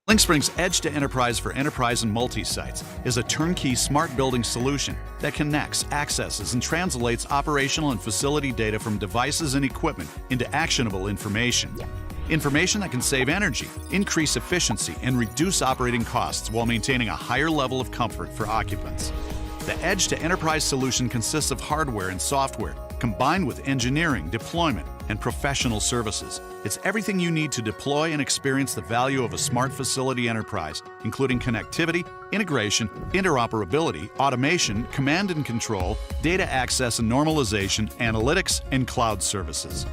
Lynxspring's Edge to Enterprise for enterprise and multi-sites is a turnkey smart building solution that connects, accesses, and translates operational and facility data from devices and equipment into actionable information. Information that can save energy, increase efficiency, and reduce operating costs while maintaining a higher level of comfort for occupants. The Edge to Enterprise solution consists of hardware and software, combined with engineering, deployment, and professional services. It's everything you need to deploy and experience the value of a smart facility enterprise, including connectivity, integration, interoperability, automation, command and control, data access and normalization, analytics, and cloud services.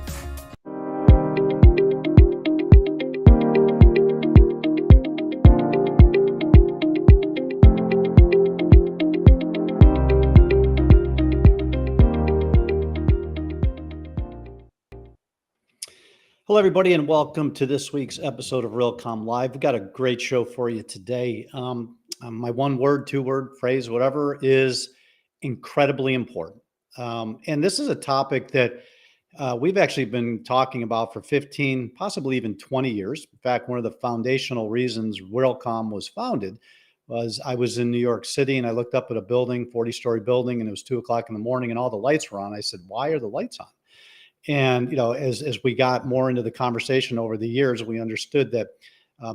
Hello, everybody, and welcome to this week's episode of Realcomm Live. We've got a great show for you today. My one word, two word phrase, whatever, is incredibly important. And this is a topic that we've actually been talking about for 15, possibly even 20 years. In fact, one of the foundational reasons Realcomm was founded was I was in New York City and I looked up at a building, 40-story building, and it was 2 o'clock in the morning and all the lights were on. I said, why are the lights on? And, you know, as we got more into the conversation over the years, we understood that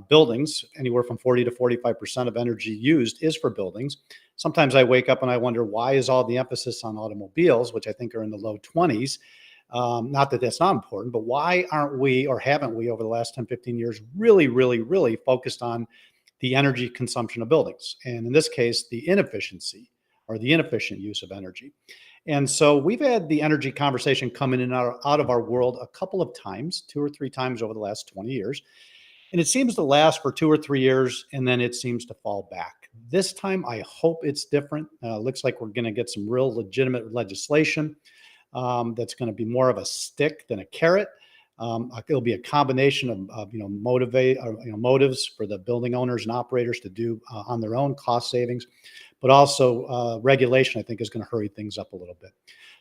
buildings, anywhere from 40 to 45% of energy used is for buildings. Sometimes I wake up and I wonder, why is all the emphasis on automobiles, which I think are in the low 20s? Not that that's not important, but why aren't we, or haven't we over the last 10, 15 years, really focused on the energy consumption of buildings? And in this case, the inefficiency or the inefficient use of energy. And so we've had the energy conversation come in and out of our world a couple of times, 2 or 3 times over the last 20 years. And it seems to last for 2 or 3 years, and then it seems to fall back. This time, I hope it's different. Looks like we're going to get some real legitimate legislation that's going to be more of a stick than a carrot. It'll be a combination of motives for the building owners and operators to do on their own, cost savings, but also regulation, I think, is going to hurry things up a little bit.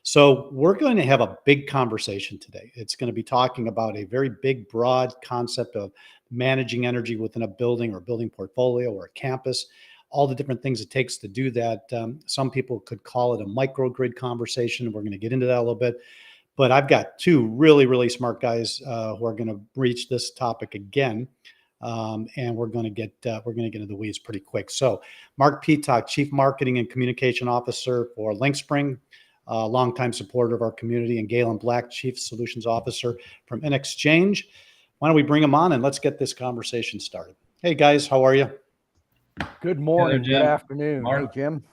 So we're going to have a big conversation today. It's going to be talking about a very big, broad concept of managing energy within a building or building portfolio or a campus, all the different things it takes to do that. Some people could call it a microgrid conversation. We're going to get into that a little bit. But I've got two really smart guys who are going to breach this topic again. And we're going to get into the weeds pretty quick. So Marc Petock, Chief Marketing and Communication Officer for Lynxspring, longtime supporter of our community, and Galyn Black, Chief Solutions Officer from EnXchange. Why don't we bring them on and let's get this conversation started. Hey guys, how are you? Good morning, Hello, good afternoon. Mark. Hey, Jim.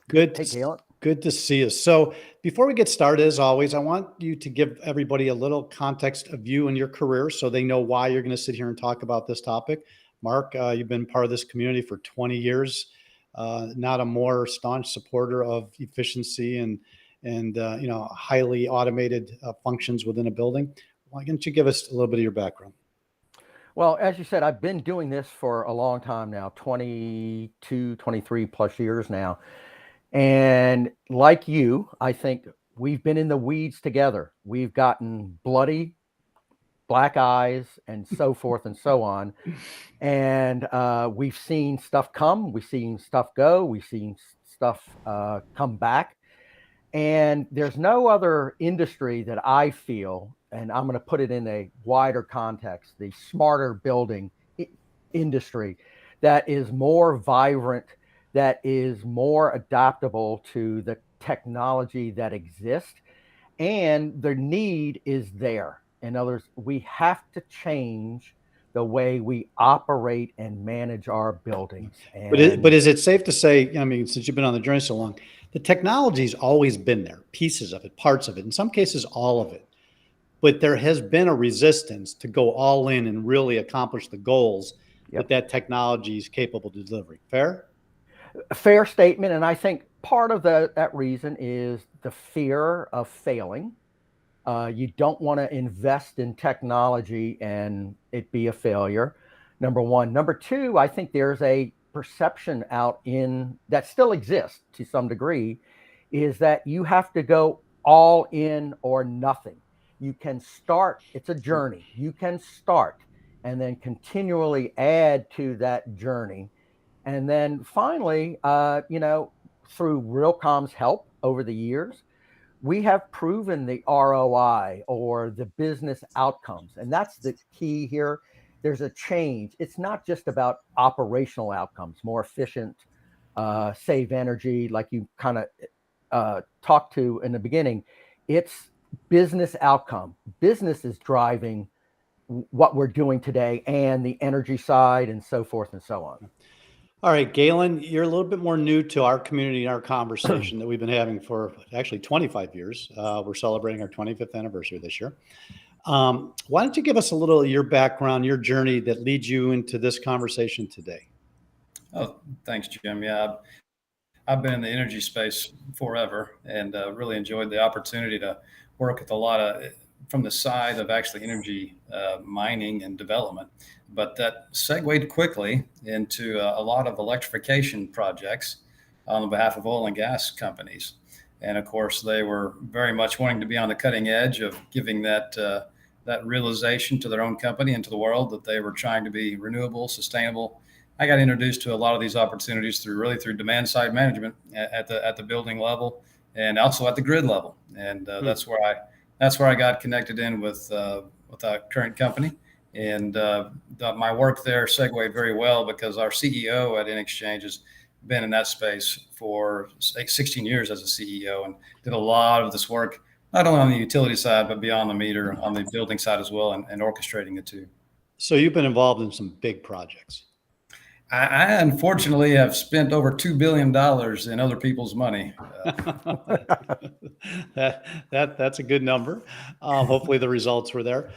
Good. Hey, Galyn. Good to see you. So before we get started, as always, I want you to give everybody a little context of you and your career so they know why you're going to sit here and talk about this topic. Mark, you've been part of this community for 20 years, not a more staunch supporter of efficiency and highly automated functions within a building. Why don't you give us a little bit of your background? Well, as you said, I've been doing this for a long time now, 22, 23 plus years now. And like you, I think we've been in the weeds together. We've gotten bloody, black eyes, and so forth and so on. And we've seen stuff come, we've seen stuff go, we've seen stuff come back. And there's no other industry that I feel, and I'm going to put it in a wider context, the smarter building industry that is more vibrant, that is more adaptable to the technology that exists, and the need is there. In other words, we have to change the way we operate and manage our buildings. But is it safe to say, I mean, since you've been on the journey so long, the technology's always been there, pieces of it, parts of it, in some cases, all of it. But there has been a resistance to go all in and really accomplish the goals that technology is capable of delivering. Fair? A fair statement. And I think part of that reason is the fear of failing. You don't want to invest in technology and it be a failure, number one. Number two, I think there's a perception out in that still exists to some degree, is that you have to go all in or nothing. You can start, it's a journey. You can start and then continually add to that journey. And then finally, through Realcomm's help over the years, we have proven the ROI or the business outcomes. And that's the key here. There's a change. It's not just about operational outcomes, more efficient, save energy, like you kind of talked to in the beginning. It's business outcome. Business is driving what we're doing today and the energy side and so forth and so on. All right, Galyn, you're a little bit more new to our community and our conversation that we've been having for actually 25 years. We're celebrating our 25th anniversary this year. Why don't you give us a little of your background, your journey that leads you into this conversation today? Oh, thanks, Jim. Yeah, I've been in the energy space forever and really enjoyed the opportunity to work with a lot of from the side of actually energy mining and development. But that segued quickly into a lot of electrification projects on behalf of oil and gas companies. And of course, they were very much wanting to be on the cutting edge of giving that realization to their own company and to the world that they were trying to be renewable, sustainable. I got introduced to a lot of these opportunities through demand side management at the building level and also at the grid level. And that's where I got connected in with our current company. And my work there segued very well because our CEO at EnXchange has been in that space for 16 years as a CEO and did a lot of this work, not only on the utility side, but beyond the meter on the building side as well and orchestrating it too. So you've been involved in some big projects. I unfortunately have spent over $2 billion in other people's money. That's a good number. Hopefully the results were there.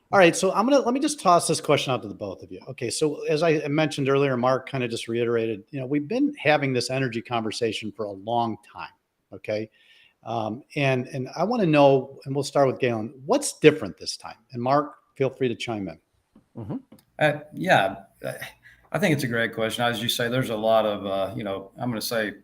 All right, so let me just toss this question out to the both of you. Okay, so as I mentioned earlier, Mark kind of just reiterated, we've been having this energy conversation for a long time. Okay, and I want to know, and we'll start with Galyn, what's different this time? And Mark, feel free to chime in. Mm-hmm. Yeah. I think it's a great question. As you say, there's a lot of, I'm going to say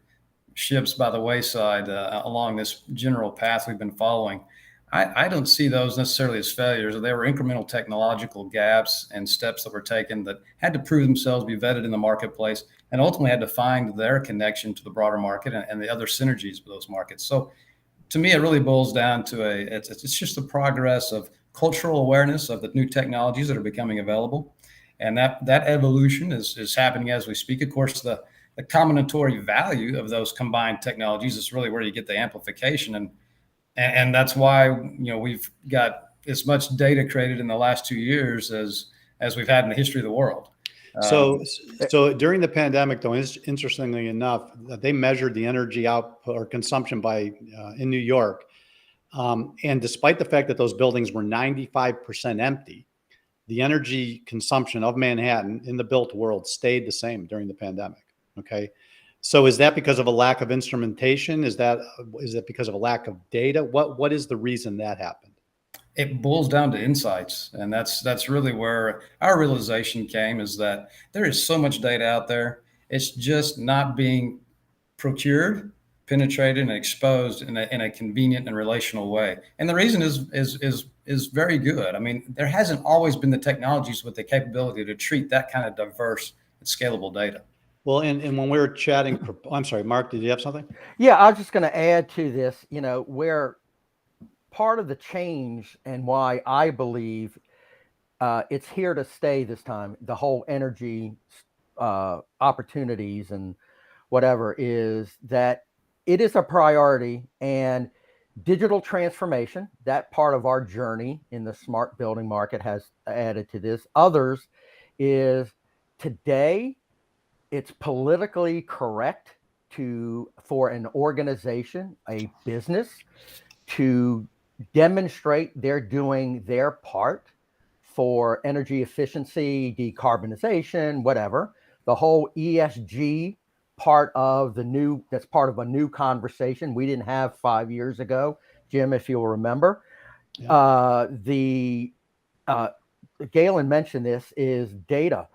ships by the wayside along this general path we've been following. I don't see those necessarily as failures. They were incremental technological gaps and steps that were taken that had to prove themselves, be vetted in the marketplace, and ultimately had to find their connection to the broader market and the other synergies with those markets. So to me, it really boils down to it's just the progress of cultural awareness of the new technologies that are becoming available. And that evolution is happening as we speak. Of course, the combinatory value of those combined technologies is really where you get the amplification. And that's why, we've got as much data created in the last 2 years as we've had in the history of the world. So during the pandemic, though, interestingly enough, they measured the energy output or consumption in New York. And despite the fact that those buildings were 95% empty, the energy consumption of Manhattan in the built world stayed the same during the pandemic. Okay. So is that because of a lack of instrumentation? Is that because of a lack of data? What is the reason that happened? It boils down to insights. And that's really where our realization came, is that there is so much data out there. It's just not being procured, penetrated, and exposed in a convenient and relational way. And the reason is very good. I mean, there hasn't always been the technologies with the capability to treat that kind of diverse and scalable data. Well, and when we were chatting, I'm sorry, Mark, did you have something? Yeah, I was just going to add to this, where part of the change and why I believe it's here to stay this time, the whole energy opportunities and whatever, is that it is a priority, and digital transformation, that part of our journey in the smart building market, has added to this. Others is today, it's politically correct for an organization, a business, to demonstrate they're doing their part for energy efficiency, decarbonization, whatever. The whole ESG that's part of a new conversation we didn't have 5 years ago, Jim, if you'll remember. Yeah. Galyn mentioned this, is data.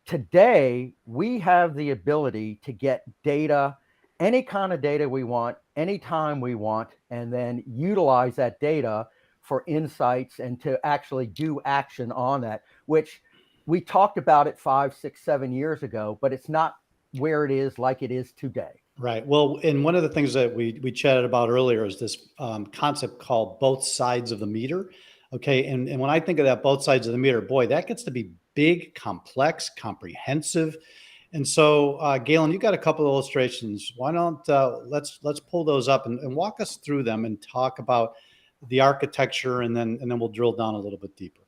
Today, we have the ability to get data, any kind of data we want, anytime we want, and then utilize that data for insights and to actually do action on that, which we talked about it 5, 6, 7 years ago, but it's not where it is like it is today. Right. Well, and one of the things that we chatted about earlier is this concept called both sides of the meter. Okay. And when I think of that, both sides of the meter, boy, that gets to be big, complex, comprehensive. And so, Galyn, you got a couple of illustrations. Why don't let's pull those up and walk us through them and talk about the architecture, and then we'll drill down a little bit deeper.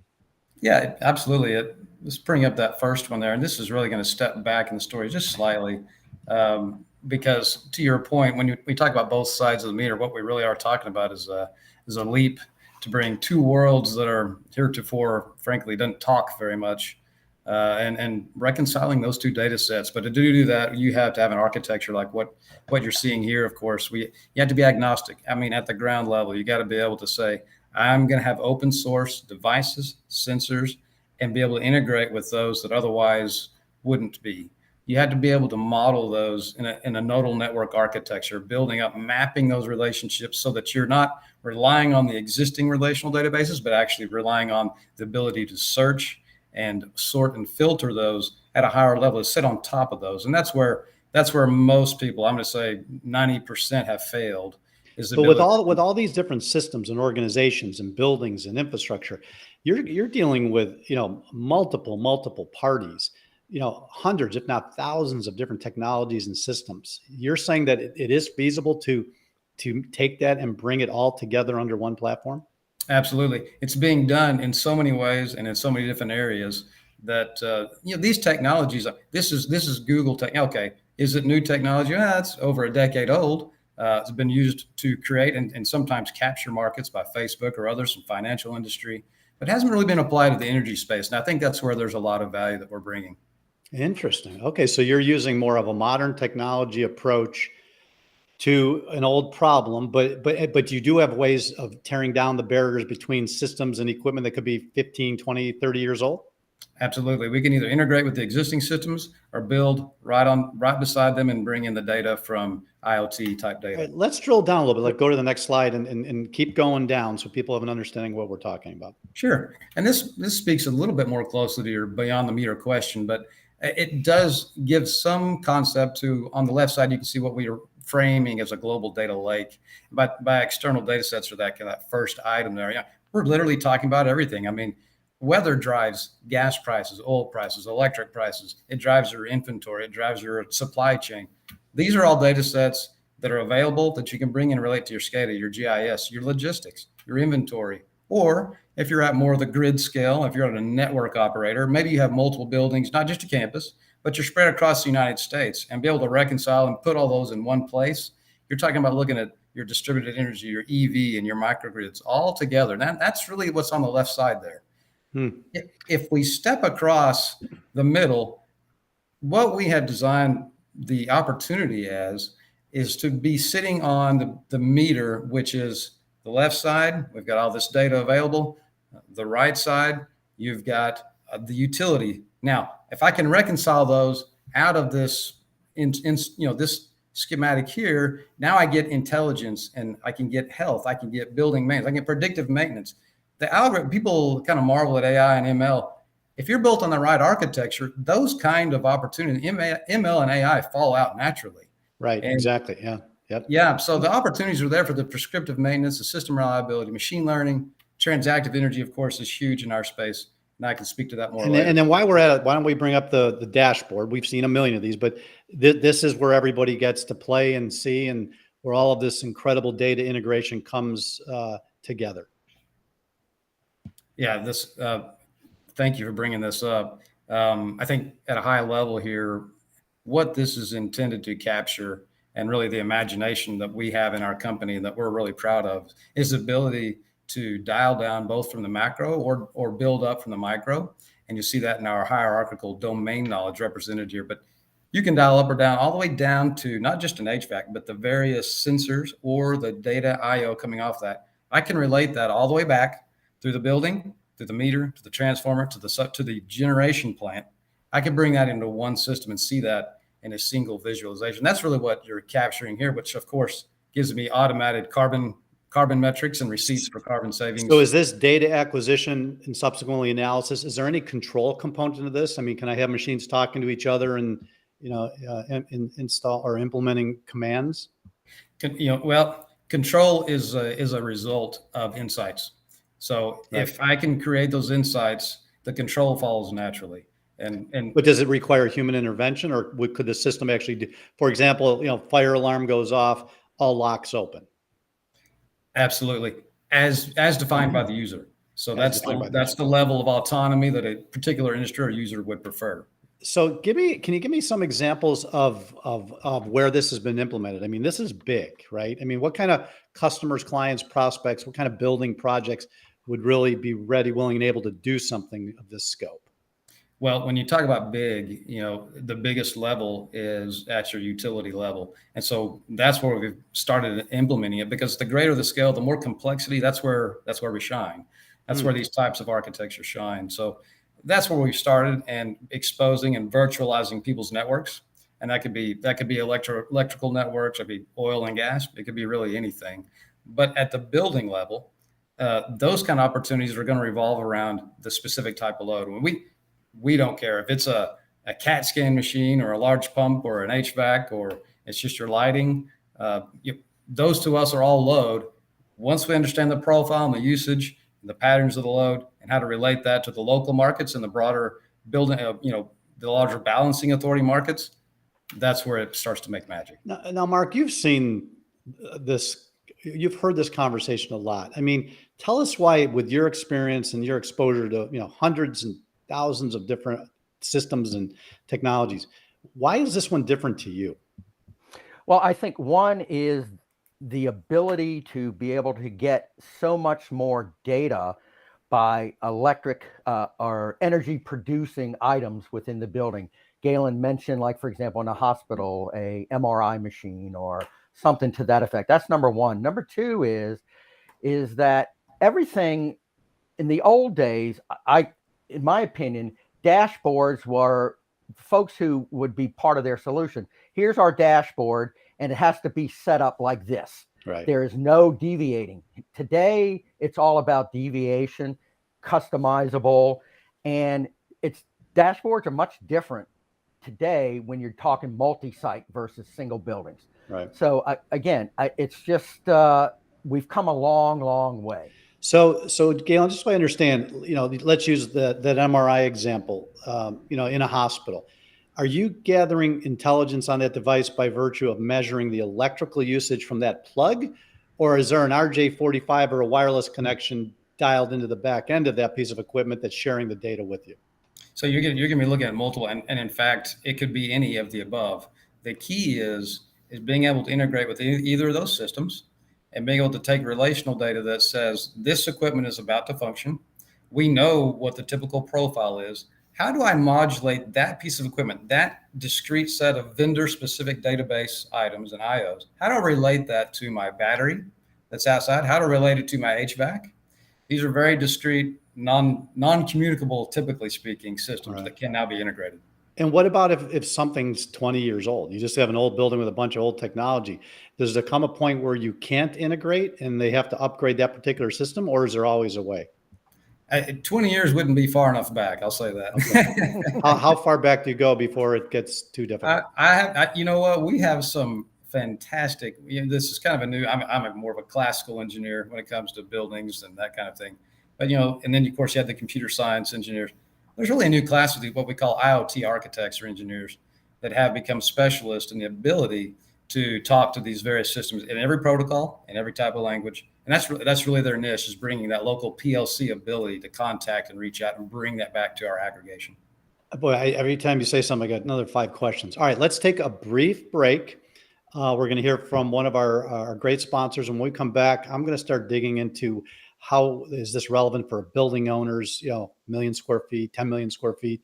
Yeah, absolutely. Let's bring up that first one there, and this is really going to step back in the story just slightly, because to your point, when we talk about both sides of the meter, what we really are talking about is a leap to bring two worlds that are heretofore, frankly, doesn't talk very much. And reconciling those two data sets. But to do that, you have to have an architecture like what you're seeing here. Of course, you have to be agnostic. I mean, at the ground level, you got to be able to say, I'm going to have open source devices, sensors, and be able to integrate with those that otherwise wouldn't be. You had to be able to model those in a nodal network architecture, building up, mapping those relationships so that you're not relying on the existing relational databases, but actually relying on the ability to search and sort and filter those at a higher level, to sit on top of those. And that's where most people, I'm going to say 90%, have failed. But with all these different systems and organizations and buildings and infrastructure, you're dealing with, multiple parties, hundreds, if not thousands of different technologies and systems. You're saying that it is feasible to take that and bring it all together under one platform? Absolutely. It's being done in so many ways and in so many different areas that, these technologies, this is Google tech. Okay. Is it new technology? It's over a decade old. It's been used to create and sometimes capture markets by Facebook or others from financial industry, but hasn't really been applied to the energy space. And I think that's where there's a lot of value that we're bringing. Interesting. Okay. So you're using more of a modern technology approach to an old problem, but you do have ways of tearing down the barriers between systems and equipment that could be 15, 20, 30 years old? Absolutely. We can either integrate with the existing systems or build right beside them and bring in the data from IoT type data. Right, let's drill down a little bit. Like, go to the next slide and keep going down so people have an understanding of what we're talking about. Sure. And this speaks a little bit more closely to your beyond the meter question, but it does give some concept to, on the left side, you can see what we are framing as a global data lake. But by external data sets for that first item there, yeah, we're literally talking about everything. I mean, weather drives gas prices, oil prices, electric prices. It drives your inventory. It drives your supply chain. These are all data sets that are available that you can bring and relate to your SCADA, your GIS, your logistics, your inventory. Or if you're at more of the grid scale, if you're at a network operator, maybe you have multiple buildings, not just a campus, but you're spread across the United States, and be able to reconcile and put all those in one place. You're talking about looking at your distributed energy, your EV, and your microgrids all together. That's really what's on the left side there. If we step across the middle, what we have designed the opportunity as is to be sitting on the meter, which is the left side. We've got all this data available. The right side, you've got the utility. Now, if I can reconcile those out of this, this schematic here, now I get intelligence, and I can get health. I can get building maintenance. I can get predictive maintenance. The algorithm, people kind of marvel at AI and ML. If you're built on the right architecture, those kind of opportunities, ML and AI fall out naturally. Right. And exactly. Yeah. Yep. Yeah. So the opportunities are there for the prescriptive maintenance, the system reliability, machine learning, transactive energy, of course, is huge in our space. And I can speak to that more later. And then while we're at it, why don't we bring up the dashboard? We've seen a million of these, but this is where everybody gets to play and see, and where all of this incredible data integration comes together. Yeah, thank you for bringing this up. I think at a high level here, what this is intended to capture, and really the imagination that we have in our company and that we're really proud of, is the ability to dial down both from the macro or build up from the micro. And you see that in our hierarchical domain knowledge represented here. But you can dial up or down all the way down to not just an HVAC, but the various sensors or the data IO coming off that. I can relate that all the way back through the building, through the meter, to the transformer, to the generation plant. I can bring that into one system and see that in a single visualization. That's really what you're capturing here, which of course gives me automated carbon carbon metrics and receipts for carbon savings. So is this data acquisition and subsequently analysis? Is there any control component to this? I mean, can I have machines talking to each other and, install or implementing commands? Well, control is a result of insights. So Right. if I can create those insights, the control follows naturally. But does it require human intervention, or could the system actually do, for example, fire alarm goes off, all locks open? Absolutely, as defined by the user. So that's the level of autonomy that a particular industry or user would prefer. So can you give me some examples of where this has been implemented? I mean, this is big, right? I mean, what kind of customers, clients, prospects, what kind of building projects would really be ready, willing, and able to do something of this scope? Well, when you talk about big, the biggest level is at your utility level. And so that's where we've started implementing it, because the greater the scale, the more complexity, that's where we shine. That's where these types of architecture shine. So that's where we started, and exposing and virtualizing people's networks. And that could be electrical networks, it could be oil and gas, it could be really anything. But at the building level, those kind of opportunities are going to revolve around the specific type of load. When we don't care if it's a CAT scan machine or a large pump or an HVAC or it's just your lighting. Those to us are all load. Once we understand the profile and the usage and the patterns of the load and how to relate that to the local markets and the broader building, the larger balancing authority markets, that's where it starts to make magic. Now, Mark, you've seen this, you've heard this conversation a lot. I mean, tell us why, with your experience and your exposure to hundreds and thousands of different systems and technologies, why is this one different to you? Well, I think one is the ability to be able to get so much more data by electric or energy producing items within the building. Galyn mentioned, like, for example, in a hospital, a MRI machine or something to that effect. That's number one. Number two is that everything in the old days, in my opinion, dashboards were folks who would be part of their solution. Here's our dashboard, and it has to be set up like this. Right. There is no deviating. Today, it's all about deviation, customizable, and dashboards are much different today when you're talking multi-site versus single buildings. Right. So again, it's just we've come a long, long way. So Galyn, just so I understand, let's use that MRI example, in a hospital. Are you gathering intelligence on that device by virtue of measuring the electrical usage from that plug, or is there an RJ45 or a wireless connection dialed into the back end of that piece of equipment that's sharing the data with you? So you're going to be looking at multiple, and in fact, it could be any of the above. The key is being able to integrate with either of those systems, and being able to take relational data that says this equipment is about to function. We know what the typical profile is. How do I modulate that piece of equipment, that discrete set of vendor-specific database items and IOs? How do I relate that to my battery that's outside? How do I relate it to my HVAC? These are very discrete, non-communicable, typically speaking, systems that can now be integrated. And what about if something's 20 years old? You just have an old building with a bunch of old technology. Does there come a point where you can't integrate and they have to upgrade that particular system, or is there always a way? 20 years wouldn't be far enough back. I'll say that. Okay. How far back do you go before it gets too difficult? You know what? We have some fantastic. This is kind of a new. I'm more of a classical engineer when it comes to buildings and that kind of thing. But and then of course you have the computer science engineers. There's really a new class of what we call IoT architects or engineers that have become specialists in the ability to talk to these various systems in every protocol and every type of language. And that's really their niche, is bringing that local PLC ability to contact and reach out and bring that back to our aggregation. Boy, every time you say something, I got another 5 questions. All right, let's take a brief break. We're going to hear from one of our great sponsors. And when we come back, I'm going to start digging into how is this relevant for building owners, 1 million square feet, 10 million square feet,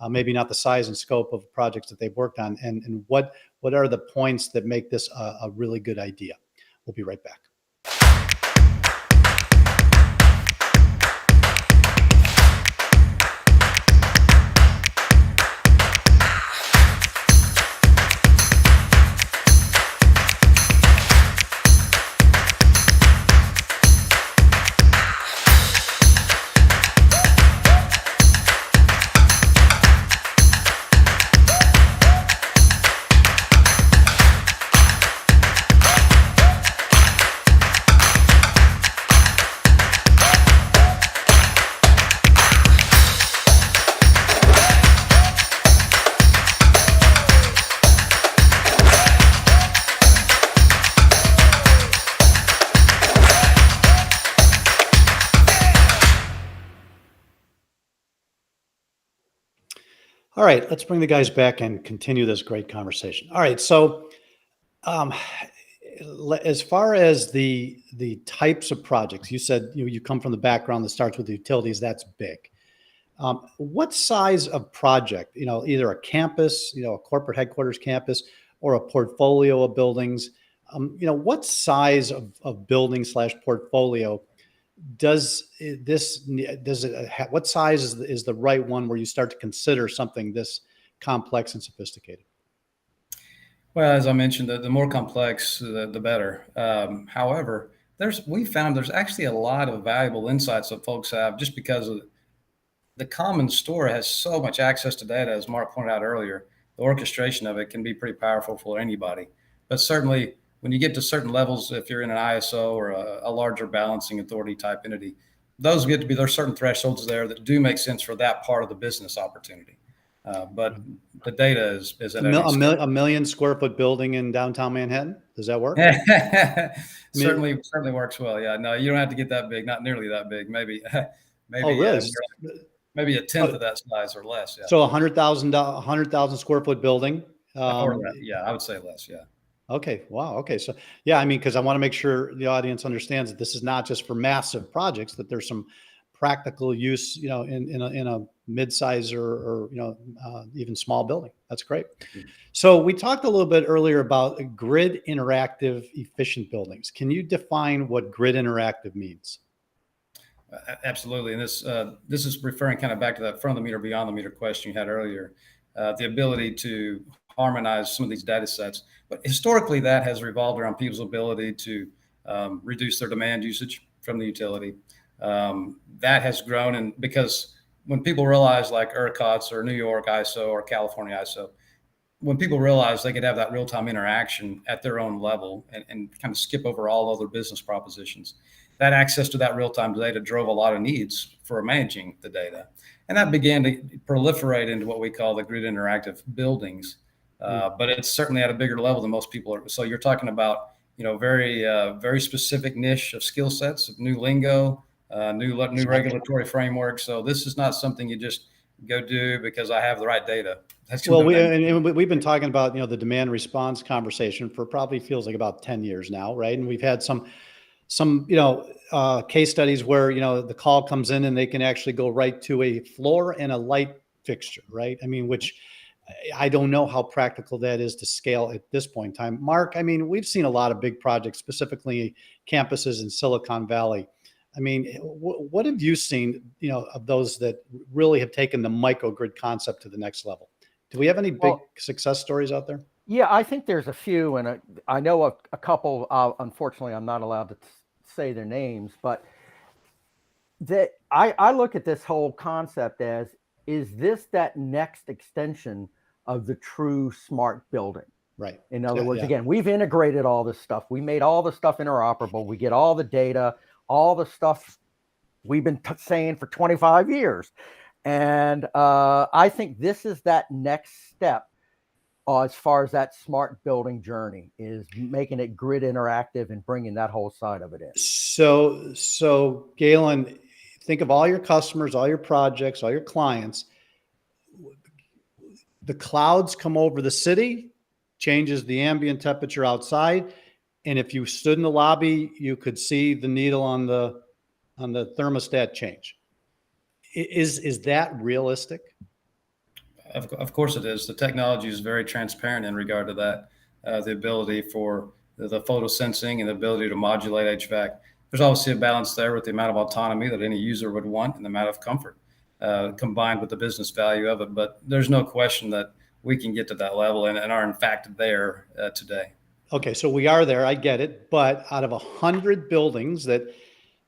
maybe not the size and scope of projects that they've worked on, and what are the points that make this a really good idea. We'll be right back. All right, let's bring the guys back and continue this great conversation. All right, so um, as far as the types of projects, you said you come from the background that starts with utilities. That's big. What size of project? Either a campus, a corporate headquarters campus, or a portfolio of buildings. What size of building slash portfolio does what size is the right one where you start to consider something this complex and sophisticated? Well, as I mentioned, the more complex, the better. However, we found there's actually a lot of valuable insights that folks have just because of the common store has so much access to data, as Mark pointed out earlier. The orchestration of it can be pretty powerful for anybody. But certainly, when you get to certain levels, if you're in an ISO or a larger balancing authority type entity, those get to be, there's certain thresholds there that do make sense for that part of the business opportunity. But the data is at A million square foot building in downtown Manhattan. Does that work? certainly works well. Yeah, no, you don't have to get that big. Not nearly that big. Maybe. Oh, really? Maybe a tenth of that size or less. Yeah. So 100,000 square foot building. Or less. Yeah, I would say less. Yeah. Okay. Wow. Okay. So yeah, I mean, because I want to make sure the audience understands that this is not just for massive projects, that there's some practical use, in a mid-size or even small building. That's great. So we talked a little bit earlier about grid interactive efficient buildings. Can you define what grid interactive means? Absolutely. And this is referring kind of back to that front of the meter, beyond the meter question you had earlier, the ability to harmonize some of these data sets. But historically, that has revolved around people's ability to reduce their demand usage from the utility. That has grown, and because when people realize, like ERCOT's or New York ISO or California ISO, when people realize they could have that real-time interaction at their own level and kind of skip over all other business propositions, that access to that real-time data drove a lot of needs for managing the data. And that began to proliferate into what we call the grid interactive buildings. But it's certainly at a bigger level than most people are. So you're talking about, very specific niche of skill sets, of new lingo, new regulatory framework. So this is not something you just go do because I have the right data. We've been talking about, the demand response conversation for probably feels like about 10 years now, right? And we've had some case studies where, the call comes in and they can actually go right to a floor and a light fixture, right? I mean, which I don't know how practical that is to scale at this point in time. Mark, I mean, we've seen a lot of big projects, specifically campuses in Silicon Valley. I mean, what have you seen, of those that really have taken the microgrid concept to the next level? Do we have any big success stories out there? Yeah, I think there's a few, and I know a couple. Unfortunately, I'm not allowed to say their names, but that I look at this whole concept as, is this that next extension of the true smart building? Right. In other words, again, we've integrated all this stuff. We made all the stuff interoperable. We get all the data, all the stuff we've been saying for 25 years. And I think this is that next step as far as that smart building journey, is making it grid interactive and bringing that whole side of it in. So Galyn, think of all your customers, all your projects, all your clients. The clouds come over the city, changes the ambient temperature outside. And if you stood in the lobby, you could see the needle on the thermostat change. Is that realistic? Of course it is. The technology is very transparent in regard to that. The ability for the photo sensing and the ability to modulate HVAC. There's obviously a balance there with the amount of autonomy that any user would want and the amount of comfort combined with the business value of it. But there's no question that we can get to that level and are in fact there today. Okay, so we are there. I get it. But out of 100 buildings that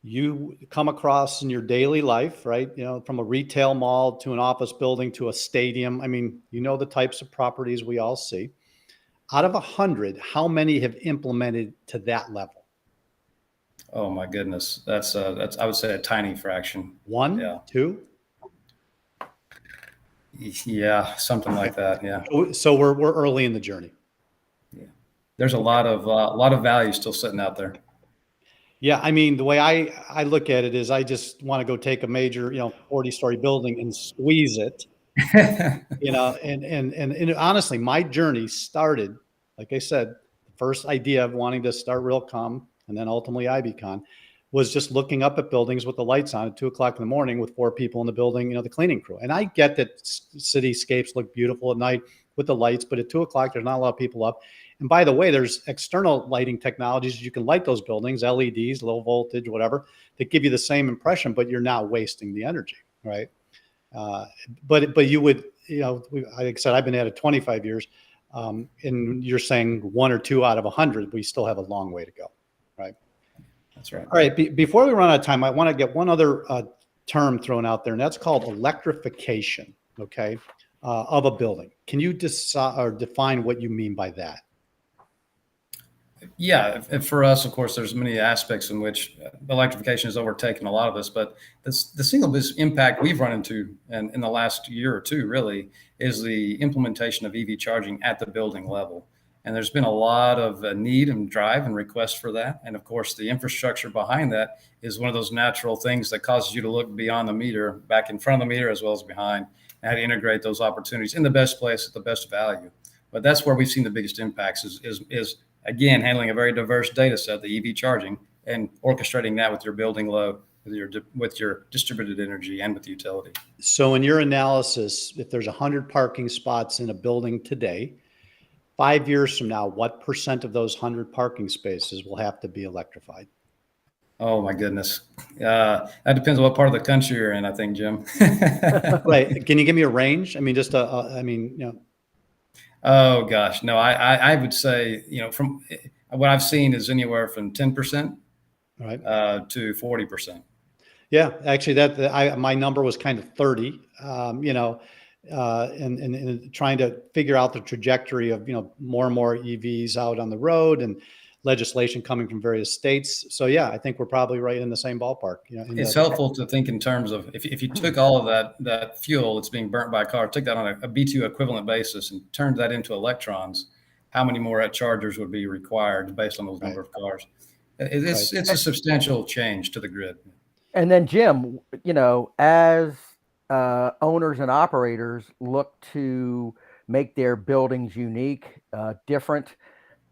you come across in your daily life, right? From a retail mall to an office building to a stadium. I mean, the types of properties we all see. Out of 100, how many have implemented to that level? Oh my goodness, that's I would say a tiny fraction. One, two. Yeah, something like that. Yeah. So we're early in the journey. Yeah, there's a lot of value still sitting out there. Yeah, I mean, the way I look at it is I just want to go take a major, 40-story building and squeeze it And honestly, my journey started, like I said, the first idea of wanting to start Realcomm and then ultimately IBCon was just looking up at buildings with the lights on at 2 o'clock in the morning with 4 people in the building, the cleaning crew. And I get that cityscapes look beautiful at night with the lights, but at 2 o'clock, there's not a lot of people up. And by the way, there's external lighting technologies. You can light those buildings, LEDs, low voltage, whatever, that give you the same impression, but you're not wasting the energy, right? But you would, like I said, I've been at it 25 years, and you're saying 1 or 2 out of 100, we still have a long way to go, right? That's right. All right. Before we run out of time, I want to get one other term thrown out there, and that's called electrification. Okay, of a building. Can you decide or define what you mean by that? Yeah, and for us, of course, there's many aspects in which electrification has overtaken a lot of us. But the single biggest impact we've run into in the last year or two, really, is the implementation of EV charging at the building level. And there's been a lot of need and drive and request for that. And of course, the infrastructure behind that is one of those natural things that causes you to look beyond the meter, back in front of the meter as well as behind, and how to integrate those opportunities in the best place at the best value. But that's where we've seen the biggest impacts is again, handling a very diverse data set, the EV charging, and orchestrating that with your building load, with your distributed energy, and with the utility. So in your analysis, if there's 100 parking spots in a building today, 5 years from now, what % of those 100 parking spaces will have to be electrified? Oh my goodness. That depends on what part of the country you're in, I think, Jim. Right. Can you give me a range? I mean, Oh gosh, no, I would say, from what I've seen is anywhere from 10% right. To 40%. Yeah, actually my number was kind of 30, and trying to figure out the trajectory of, more and more EVs out on the road and legislation coming from various states. So yeah, I think we're probably right in the same ballpark. It's helpful to think in terms of if you took all of that fuel that's being burnt by a car, took that on a B2 equivalent basis and turned that into electrons, how many more chargers would be required based on those number of cars? It's a substantial change to the grid. And then Jim, as owners and operators look to make their buildings unique, different,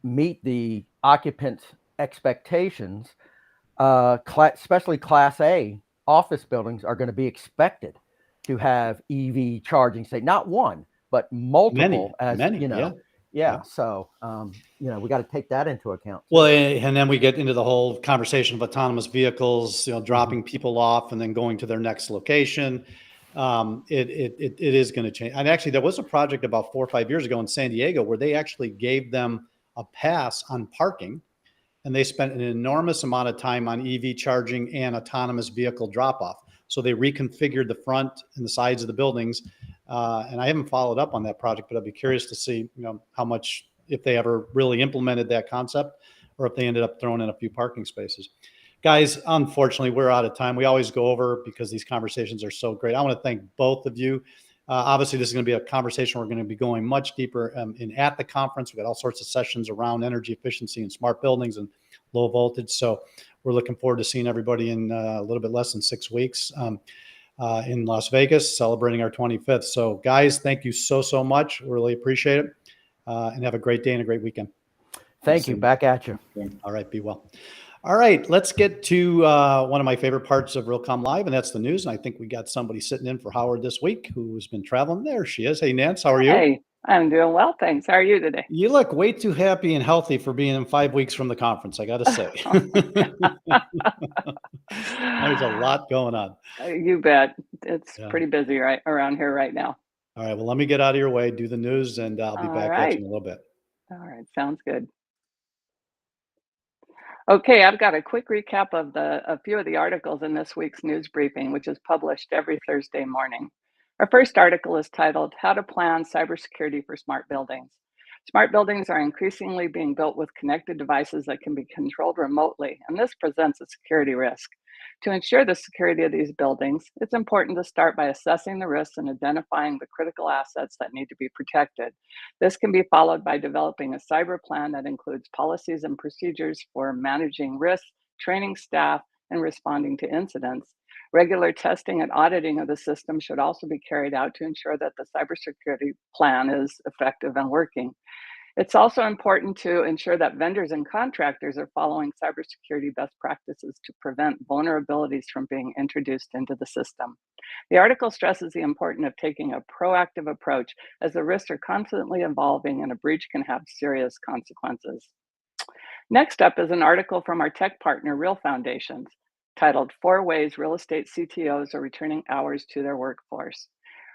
meet the occupant expectations, especially Class A office buildings are going to be expected to have EV charging station, not one, but multiple. Many. Yeah. So, we got to take that into account. Well, and then we get into the whole conversation of autonomous vehicles, dropping people off and then going to their next location. It is going to change. And actually, there was a project about 4 or 5 years ago in San Diego where they actually gave them a pass on parking, and they spent an enormous amount of time on EV charging and autonomous vehicle drop-off. So they reconfigured the front and the sides of the buildings. And I haven't followed up on that project, but I'd be curious to see, how much, if they ever really implemented that concept or if they ended up throwing in a few parking spaces. Guys, unfortunately, we're out of time. We always go over because these conversations are so great. I want to thank both of you. Obviously, this is going to be a conversation we're going to be going much deeper at the conference. We've got all sorts of sessions around energy efficiency and smart buildings and low voltage. So we're looking forward to seeing everybody in a little bit less than 6 weeks in Las Vegas, celebrating our 25th. So guys, thank you so much. We really appreciate it. And have a great day and a great weekend. Thank you. Back at you. All right. Be well. All right, let's get to one of my favorite parts of Realcomm Live, and that's the news. And I think we got somebody sitting in for Howard this week who's been traveling. There she is. Hey, Nance, how are you? Hey, I'm doing well, thanks. How are you today? You look way too happy and healthy for being in 5 weeks from the conference, I got to say. There's a lot going on. You bet. It's pretty busy right around here right now. All right, well, let me get out of your way, do the news, and I'll be back at you in a little bit. All right, sounds good. Okay, I've got a quick recap of a few of the articles in this week's news briefing, which is published every Thursday morning. Our first article is titled, How to Plan Cybersecurity for Smart Buildings. Smart buildings are increasingly being built with connected devices that can be controlled remotely, and this presents a security risk. To ensure the security of these buildings, it's important to start by assessing the risks and identifying the critical assets that need to be protected. This can be followed by developing a cyber plan that includes policies and procedures for managing risks, training staff, and responding to incidents. Regular testing and auditing of the system should also be carried out to ensure that the cybersecurity plan is effective and working. It's also important to ensure that vendors and contractors are following cybersecurity best practices to prevent vulnerabilities from being introduced into the system. The article stresses the importance of taking a proactive approach, as the risks are constantly evolving and a breach can have serious consequences. Next up is an article from our tech partner, Real Foundations, titled 4 Ways Real Estate CTOs Are Returning Hours to Their Workforce.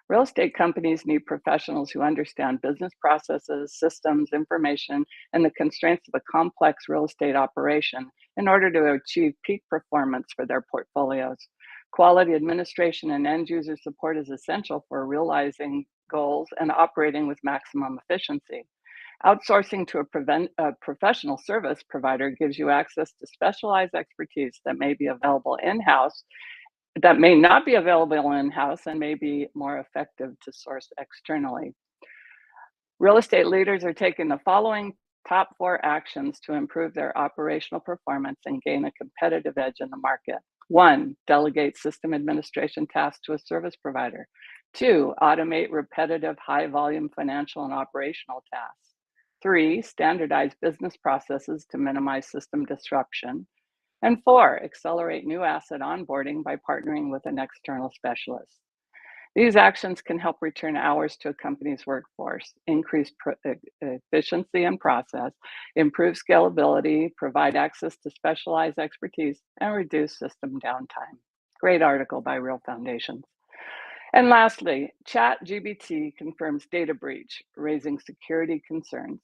Real estate companies need professionals who understand business processes, systems, information, and the constraints of a complex real estate operation in order to achieve peak performance for their portfolios. Quality administration and end user support is essential for realizing goals and operating with maximum efficiency. Outsourcing to a professional service provider gives you access to specialized expertise that may be available in-house, that may not be available in-house, and may be more effective to source externally. Real estate leaders are taking the following top 4 actions to improve their operational performance and gain a competitive edge in the market. 1, delegate system administration tasks to a service provider. 2, automate repetitive high-volume financial and operational tasks. 3, standardize business processes to minimize system disruption. And 4, accelerate new asset onboarding by partnering with an external specialist. These actions can help return hours to a company's workforce, increase efficiency and process, improve scalability, provide access to specialized expertise, and reduce system downtime. Great article by Real Foundations. And lastly, ChatGPT confirms data breach, raising security concerns.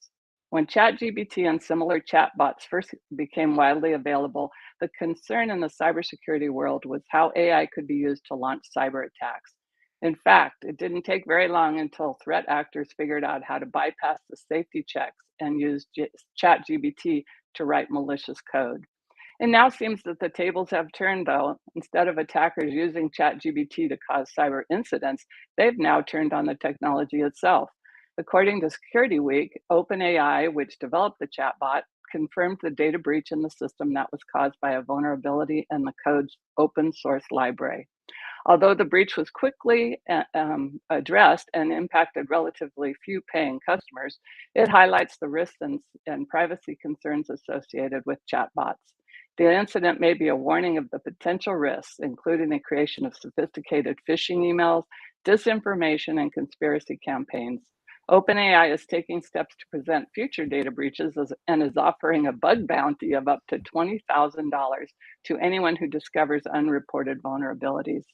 When ChatGPT and similar chatbots first became widely available, the concern in the cybersecurity world was how AI could be used to launch cyber attacks. In fact, it didn't take very long until threat actors figured out how to bypass the safety checks and use ChatGPT to write malicious code. It now seems that the tables have turned, though. Instead of attackers using ChatGPT to cause cyber incidents, they've now turned on the technology itself. According to Security Week, OpenAI, which developed the chatbot, confirmed the data breach in the system that was caused by a vulnerability in the code's open source library. Although the breach was quickly addressed and impacted relatively few paying customers, it highlights the risks and privacy concerns associated with chatbots. The incident may be a warning of the potential risks, including the creation of sophisticated phishing emails, disinformation, and conspiracy campaigns. OpenAI is taking steps to prevent future data breaches and is offering a bug bounty of up to $20,000 to anyone who discovers unreported vulnerabilities.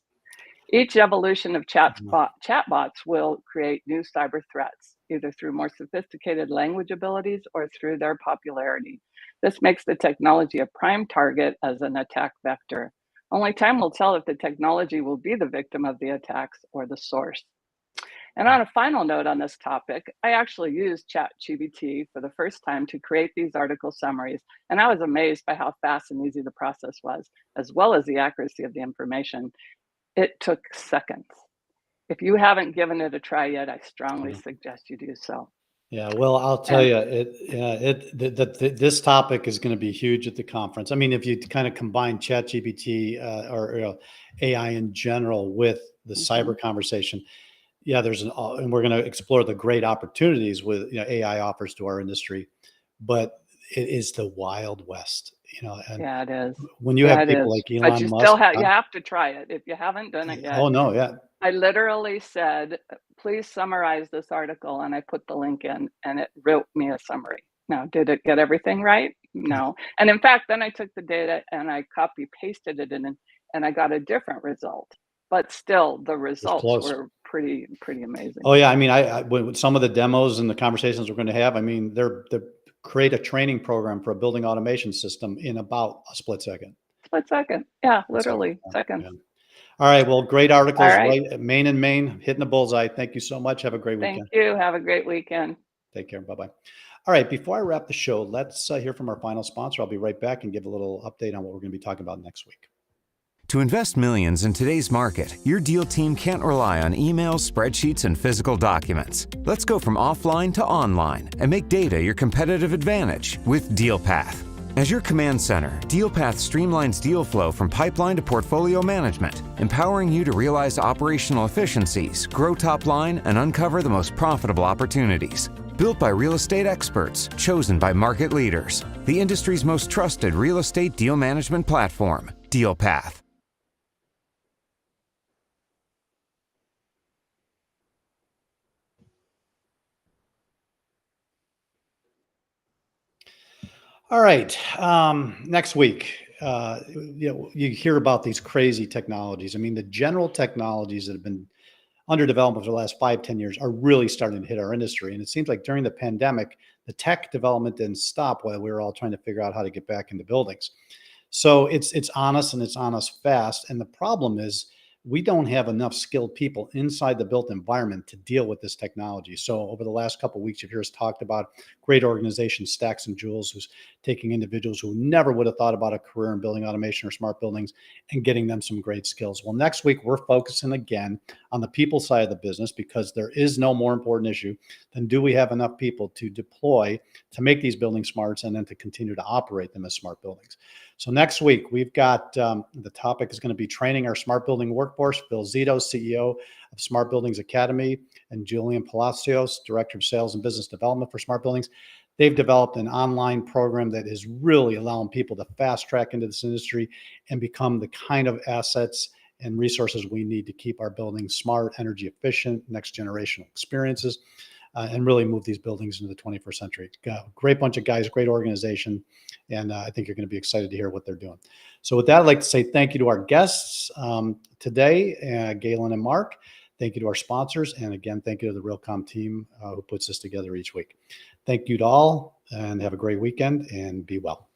Each evolution of chatbots will create new cyber threats, either through more sophisticated language abilities or through their popularity. This makes the technology a prime target as an attack vector. Only time will tell if the technology will be the victim of the attacks or the source. And on a final note on this topic, I actually used ChatGPT for the first time to create these article summaries, and I was amazed by how fast and easy the process was, as well as the accuracy of the information. It took seconds. If you haven't given it a try yet, I strongly suggest you do so. Yeah, well, I'll tell you, this topic is going to be huge at the conference. I mean, if you kind of combine ChatGPT or AI in general with the cyber conversation, yeah, and we're going to explore the great opportunities with AI offers to our industry, but it is the Wild West, And yeah, it is. when you have people like Elon but you Musk, still you have to try it if you haven't done it yet. Oh no, yeah. I literally said, please summarize this article, and I put the link in, and it wrote me a summary. Now, did it get everything right? No. And in fact, then I took the data and I copy pasted it in, and I got a different result. But still, the results were pretty amazing. Oh yeah, I mean, with some of the demos and the conversations we're going to have, I mean, they're create a training program for a building automation system in about a split second. Yeah, literally seconds. Yeah. All right. Well, great articles. Right. Main and Main, hitting the bullseye. Thank you so much. Have a great weekend. Thank you. Have a great weekend. Take care. Bye-bye. All right. Before I wrap the show, let's hear from our final sponsor. I'll be right back and give a little update on what we're going to be talking about next week. To invest millions in today's market, your deal team can't rely on emails, spreadsheets, and physical documents. Let's go from offline to online and make data your competitive advantage with DealPath. As your command center, DealPath streamlines deal flow from pipeline to portfolio management, empowering you to realize operational efficiencies, grow top line, and uncover the most profitable opportunities. Built by real estate experts, chosen by market leaders. The industry's most trusted real estate deal management platform, DealPath. All right. Next week, you hear about these crazy technologies. I mean, the general technologies that have been under development for the last 5, 10 years are really starting to hit our industry. And it seems like during the pandemic, the tech development didn't stop while we were all trying to figure out how to get back into buildings. So it's on us, and it's on us fast. And the problem is we don't have enough skilled people inside the built environment to deal with this technology. So over the last couple of weeks, you've heard us talked about great organizations, Stacks and Jewels, who's taking individuals who never would have thought about a career in building automation or smart buildings and getting them some great skills. Well, next week, we're focusing again on the people side of the business, because there is no more important issue than, do we have enough people to deploy to make these buildings smarts and then to continue to operate them as smart buildings. So next week, we've got the topic is going to be training our smart building workforce. Bill Zito, CEO of Smart Buildings Academy, and Julian Palacios, Director of Sales and Business Development for Smart Buildings. They've developed an online program that is really allowing people to fast track into this industry and become the kind of assets and resources we need to keep our buildings smart, energy efficient, next generation experiences, and really move these buildings into the 21st century. Great bunch of guys, great organization. And I think you're going to be excited to hear what they're doing. So with that, I'd like to say thank you to our guests today, Galyn and Marc. Thank you to our sponsors. And again, thank you to the Realcomm team who puts this together each week. Thank you to all, and have a great weekend, and be well.